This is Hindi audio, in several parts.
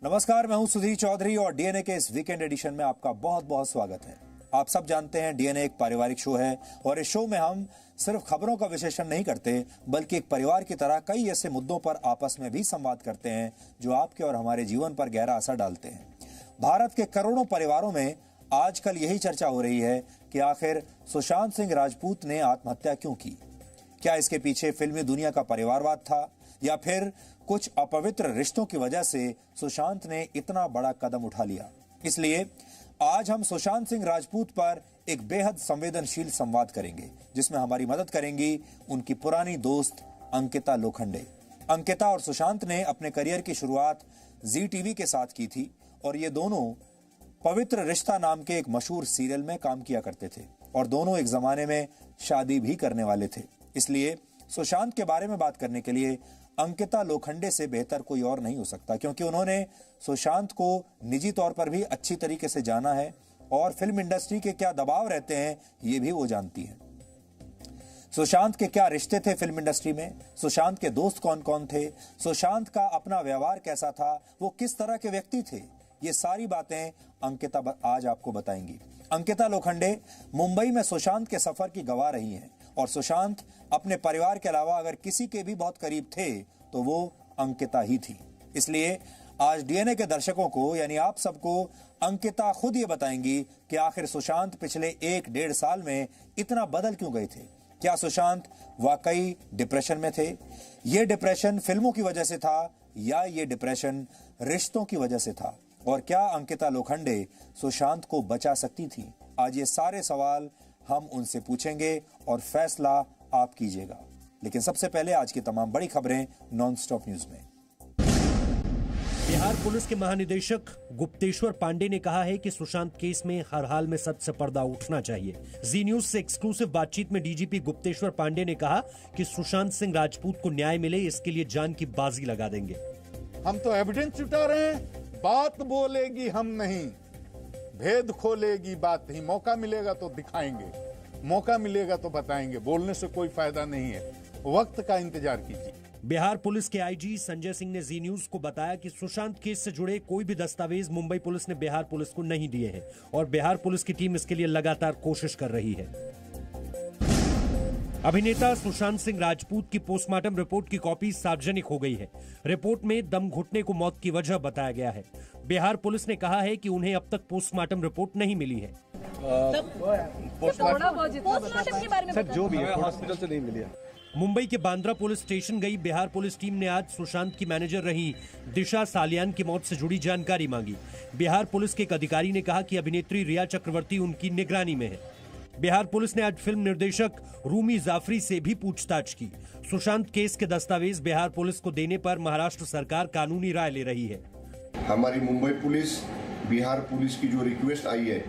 नमस्कार, मैं हूं सुधीर चौधरी और डीएनए के इस वीकेंड एडिशन में आपका बहुत बहुत स्वागत है। आप सब जानते हैं डीएनए एक पारिवारिक शो है और इस शो में हम सिर्फ खबरों का विश्लेषण नहीं करते बल्कि एक परिवार की तरह कई ऐसे मुद्दों पर आपस में भी संवाद करते हैं जो आपके और हमारे जीवन पर गहरा असर डालते हैं। भारत के करोड़ों परिवारों में आजकल यही चर्चा हो रही है कि आखिर सुशांत सिंह राजपूत ने आत्महत्या क्यों की। क्या इसके पीछे फिल्मी दुनिया का परिवारवाद था या फिर कुछ अपवित्र रिश्तों की वजह से सुशांत ने इतना बड़ा कदम उठा लिया। इसलिए आज हम सुशांत सिंह राजपूत पर एक बेहद संवेदनशील संवाद करेंगे जिसमें हमारी मदद करेंगी उनकी पुरानी दोस्त अंकिता लोखंडे। अंकिता और सुशांत ने अपने करियर की शुरुआत जी टीवी के साथ की थी और ये दोनों पवित्र रिश्ता नाम के एक मशहूर सीरियल में काम किया करते थे और दोनों एक जमाने में शादी भी करने वाले थे। इसलिए सुशांत के बारे में बात करने के लिए अंकिता लोखंडे से बेहतर कोई और नहीं हो सकता, क्योंकि उन्होंने सुशांत को निजी तौर पर भी अच्छी तरीके से जाना है और फिल्म इंडस्ट्री के क्या दबाव रहते हैं ये भी वो जानती हैं। सुशांत के क्या रिश्ते थे फिल्म इंडस्ट्री में, सुशांत के दोस्त कौन कौन थे, सुशांत का अपना व्यवहार कैसा था, वो किस तरह के व्यक्ति थे, ये सारी बातें अंकिता आज आपको बताएंगी। अंकिता लोखंडे मुंबई में सुशांत के सफर की गवाह रही हैं और सुशांत अपने परिवार के अलावा अगर किसी के भी बहुत करीब थे तो वो अंकिता ही थी। इसलिए आज डीएनए के दर्शकों को यानी आप सबको अंकिता खुद ये बताएंगी कि आखिर सुशांत पिछले 1-1.5 साल में इतना बदल क्यों गए थे। क्या सुशांत वाकई डिप्रेशन में थे, ये डिप्रेशन फिल्मों की वजह से था या ये डिप्रेशन रिश्तों की वजह से था, और क्या अंकिता लोखंडे सुशांत को बचा सकती थी। आज ये सारे सवाल हम उनसे पूछेंगे और फैसला आप कीजिएगा। लेकिन सबसे पहले आज की तमाम बड़ी खबरें नॉन स्टॉप न्यूज में। बिहार पुलिस के महानिदेशक गुप्तेश्वर पांडे ने कहा है कि सुशांत केस में हर हाल में सच से पर्दा उठना चाहिए। जी न्यूज से एक्सक्लूसिव बातचीत में डीजीपी गुप्तेश्वर पांडे ने कहा कि सुशांत सिंह राजपूत को न्याय मिले, इसके लिए जान की बाजी लगा देंगे। हम तो एविडेंस जुटा रहे हैं, बात बोलेगी हम नहीं, भेद खोलेगी बात नहीं। मौका मिलेगा तो दिखाएंगे, मौका मिलेगा तो बताएंगे, बोलने से कोई फायदा नहीं है, वक्त का इंतजार कीजिए। बिहार पुलिस के आईजी संजय सिंह ने जी न्यूज को बताया कि सुशांत केस से जुड़े कोई भी दस्तावेज मुंबई पुलिस ने बिहार पुलिस को नहीं दिए हैं और बिहार पुलिस की टीम इसके लिए लगातार कोशिश कर रही है। अभिनेता सुशांत सिंह राजपूत की पोस्टमार्टम रिपोर्ट की कॉपी सार्वजनिक हो गई है। रिपोर्ट में दम घुटने को मौत की वजह बताया गया है। बिहार पुलिस ने कहा है कि उन्हें अब तक पोस्टमार्टम रिपोर्ट नहीं मिली है। पोस्टमार्टम के बारे में सर जो भी है हॉस्पिटल से नहीं मिली है। मुंबई के बांद्रा पुलिस स्टेशन गई बिहार पुलिस टीम ने आज सुशांत की मैनेजर रही दिशा सालियान की मौत से जुड़ी जानकारी मांगी। बिहार पुलिस के एक अधिकारी ने कहा कि अभिनेत्री रिया चक्रवर्ती उनकी निगरानी में है। बिहार पुलिस ने आज फिल्म निर्देशक रूमी जाफरी से भी पूछताछ की। सुशांत केस के दस्तावेज बिहार पुलिस को देने पर महाराष्ट्र सरकार कानूनी राय ले रही है। हमारी मुंबई पुलिस बिहार पुलिस की जो रिक्वेस्ट आई है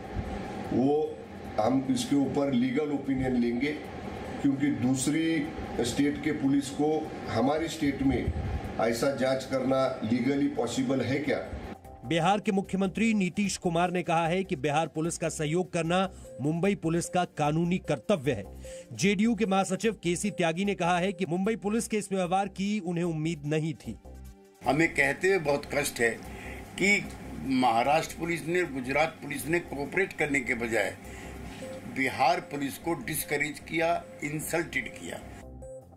वो हम इसके ऊपर लीगल ओपिनियन लेंगे, क्योंकि दूसरी स्टेट के पुलिस को हमारी स्टेट में ऐसा जांच करना लीगली पॉसिबल है क्या। बिहार के मुख्यमंत्री नीतीश कुमार ने कहा है कि बिहार पुलिस का सहयोग करना मुंबई पुलिस का कानूनी कर्तव्य है। जेडीयू के महासचिव केसी त्यागी ने कहा है कि मुंबई पुलिस के इस व्यवहार की उन्हें उम्मीद नहीं थी। हमें कहते हुए बहुत कष्ट है कि महाराष्ट्र पुलिस ने, गुजरात पुलिस ने कोऑपरेट करने के बजाय बिहार पुलिस को डिस्करेज किया, इंसल्टेड किया।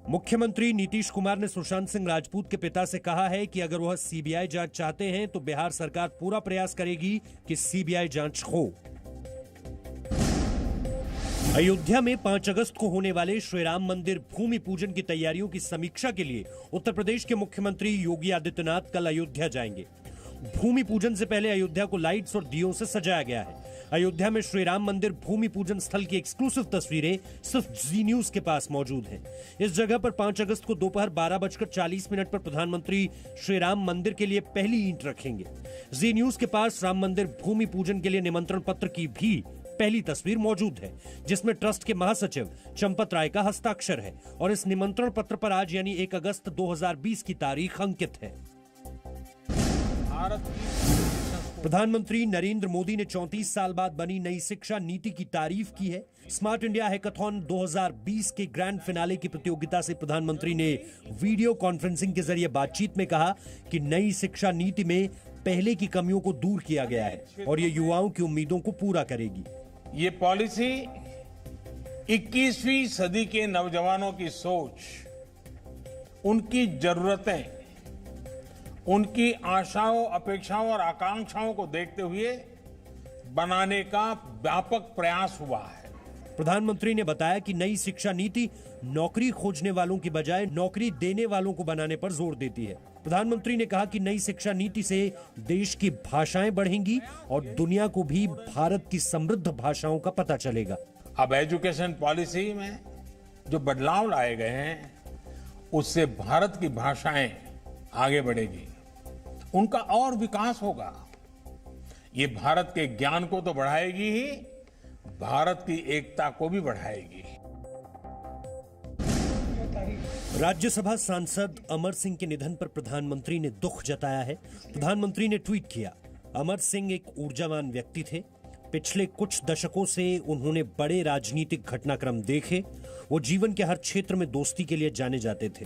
मुख्यमंत्री नीतीश कुमार ने सुशांत सिंह राजपूत के पिता से कहा है कि अगर वह सीबीआई जांच चाहते हैं तो बिहार सरकार पूरा प्रयास करेगी कि सीबीआई जांच हो। अयोध्या में 5 अगस्त को होने वाले श्री राम मंदिर भूमि पूजन की तैयारियों की समीक्षा के लिए उत्तर प्रदेश के मुख्यमंत्री योगी आदित्यनाथ कल अयोध्या जाएंगे। भूमि पूजन से पहले अयोध्या को लाइट्स और दियों से सजाया गया है। अयोध्या में श्री राम मंदिर भूमि पूजन स्थल की एक्सक्लूसिव तस्वीरें सिर्फ जी न्यूज के पास मौजूद हैं। इस जगह पर 5 अगस्त को दोपहर 12:40 पर प्रधानमंत्री श्री राम मंदिर के लिए पहली ईंट रखेंगे। जी न्यूज के पास राम मंदिर भूमि पूजन के लिए निमंत्रण पत्र की भी पहली तस्वीर मौजूद है, जिसमें ट्रस्ट के महासचिव चंपत राय का हस्ताक्षर है और इस निमंत्रण पत्र पर आज यानी 1 अगस्त 2020 की तारीख अंकित है। प्रधानमंत्री नरेंद्र मोदी ने 34 साल बाद बनी नई शिक्षा नीति की तारीफ की है। स्मार्ट इंडिया हैकाथॉन 2020 के ग्रैंड फिनाले की प्रतियोगिता से प्रधानमंत्री ने वीडियो कॉन्फ्रेंसिंग के जरिए बातचीत में कहा कि नई शिक्षा नीति में पहले की कमियों को दूर किया गया है और ये युवाओं की उम्मीदों को पूरा करेगी। ये पॉलिसी 21वीं सदी के नौजवानों की सोच, उनकी जरूरतें, उनकी आशाओं, अपेक्षाओं और आकांक्षाओं को देखते हुए बनाने का व्यापक प्रयास हुआ है। प्रधानमंत्री ने बताया कि नई शिक्षा नीति नौकरी खोजने वालों की बजाय नौकरी देने वालों को बनाने पर जोर देती है। प्रधानमंत्री ने कहा कि नई शिक्षा नीति से देश की भाषाएं बढ़ेंगी और दुनिया को भी भारत की समृद्ध भाषाओं का पता चलेगा। अब एजुकेशन पॉलिसी में जो बदलाव लाए गए हैं, उससे भारत की भाषाएं आगे बढ़ेगी, उनका और विकास होगा। ये भारत के ज्ञान को तो बढ़ाएगी ही, भारत की एकता को भी बढ़ाएगी। राज्यसभा सांसद अमर सिंह के निधन पर प्रधानमंत्री ने दुख जताया है। प्रधानमंत्री ने ट्वीट किया, अमर सिंह एक ऊर्जावान व्यक्ति थे। पिछले कुछ दशकों से उन्होंने बड़े राजनीतिक घटनाक्रम देखे। वो जीवन के हर क्षेत्र में दोस्ती के लिए जाने जाते थे।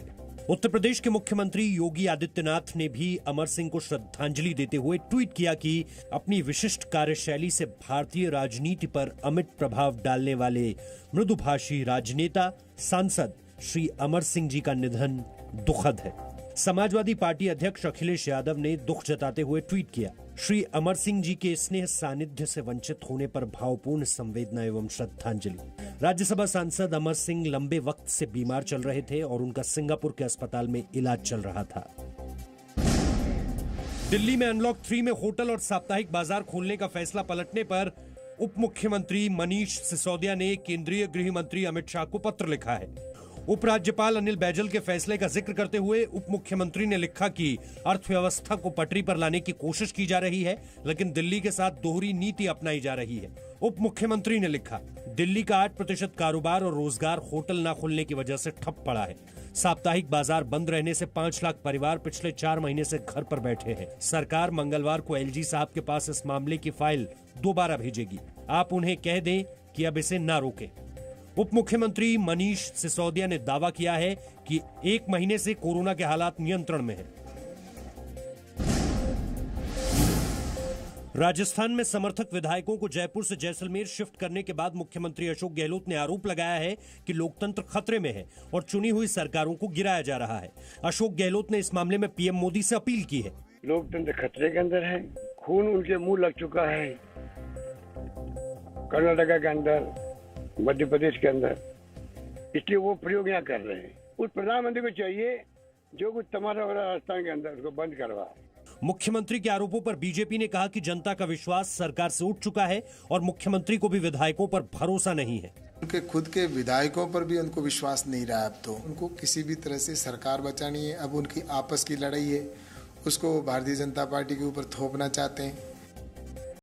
उत्तर प्रदेश के मुख्यमंत्री योगी आदित्यनाथ ने भी अमर सिंह को श्रद्धांजलि देते हुए ट्वीट किया कि अपनी विशिष्ट कार्यशैली से भारतीय राजनीति पर अमिट प्रभाव डालने वाले मृदुभाषी राजनेता सांसद श्री अमर सिंह जी का निधन दुखद है। समाजवादी पार्टी अध्यक्ष अखिलेश यादव ने दुख जताते हुए ट्वीट किया, श्री अमर सिंह जी के स्नेह सानिध्य से वंचित होने पर भावपूर्ण संवेदना एवं श्रद्धांजलि। राज्यसभा सांसद अमर सिंह लंबे वक्त से बीमार चल रहे थे और उनका सिंगापुर के अस्पताल में इलाज चल रहा था। दिल्ली में अनलॉक 3 में होटल और साप्ताहिक बाजार खोलने का फैसला पलटने पर उप मुख्यमंत्री मनीष सिसोदिया ने केंद्रीय गृह मंत्री अमित शाह को पत्र लिखा है। उपराज्यपाल अनिल बैजल के फैसले का जिक्र करते हुए उप मुख्यमंत्री ने लिखा कि अर्थव्यवस्था को पटरी पर लाने की कोशिश की जा रही है, लेकिन दिल्ली के साथ दोहरी नीति अपनाई जा रही है। उप मुख्यमंत्री ने लिखा, दिल्ली का 8% कारोबार और रोजगार होटल न खुलने की वजह से ठप पड़ा है। साप्ताहिक बाजार बंद रहने से 5 लाख परिवार पिछले 4 महीने से घर पर बैठे हैं। सरकार मंगलवार को एलजी साहब के पास इस मामले की फाइल दोबारा भेजेगी। आप उन्हें कह दें कि अब इसे ना रोकें। उप मुख्यमंत्री मनीष सिसोदिया ने दावा किया है कि 1 महीने से कोरोना के हालात नियंत्रण में हैं। राजस्थान में समर्थक विधायकों को जयपुर से जैसलमेर शिफ्ट करने के बाद मुख्यमंत्री अशोक गहलोत ने आरोप लगाया है कि लोकतंत्र खतरे में है और चुनी हुई सरकारों को गिराया जा रहा है। अशोक गहलोत ने इस मामले में पीएम मोदी से अपील की है। लोकतंत्र खतरे के अंदर है, खून उनके मुंह लग चुका है, कर्नाटका के अंदर, मध्य प्रदेश के अंदर, इसलिए वो प्रयोग यहाँ कर रहे हैं। उस प्रधानमंत्री को चाहिए जो कुछ तमाशा हो रहा है राजस्थान के अंदर, उसको बंद करवाए। मुख्यमंत्री के आरोपों पर बीजेपी ने कहा कि जनता का विश्वास सरकार से उठ चुका है और मुख्यमंत्री को भी विधायकों पर भरोसा नहीं है। उनके खुद के विधायकों पर भी उनको विश्वास नहीं रहा। अब तो उनको किसी भी तरह से सरकार बचानी है। अब उनकी आपस की लड़ाई है, उसको भारतीय जनता पार्टी के ऊपर थोपना चाहते हैं।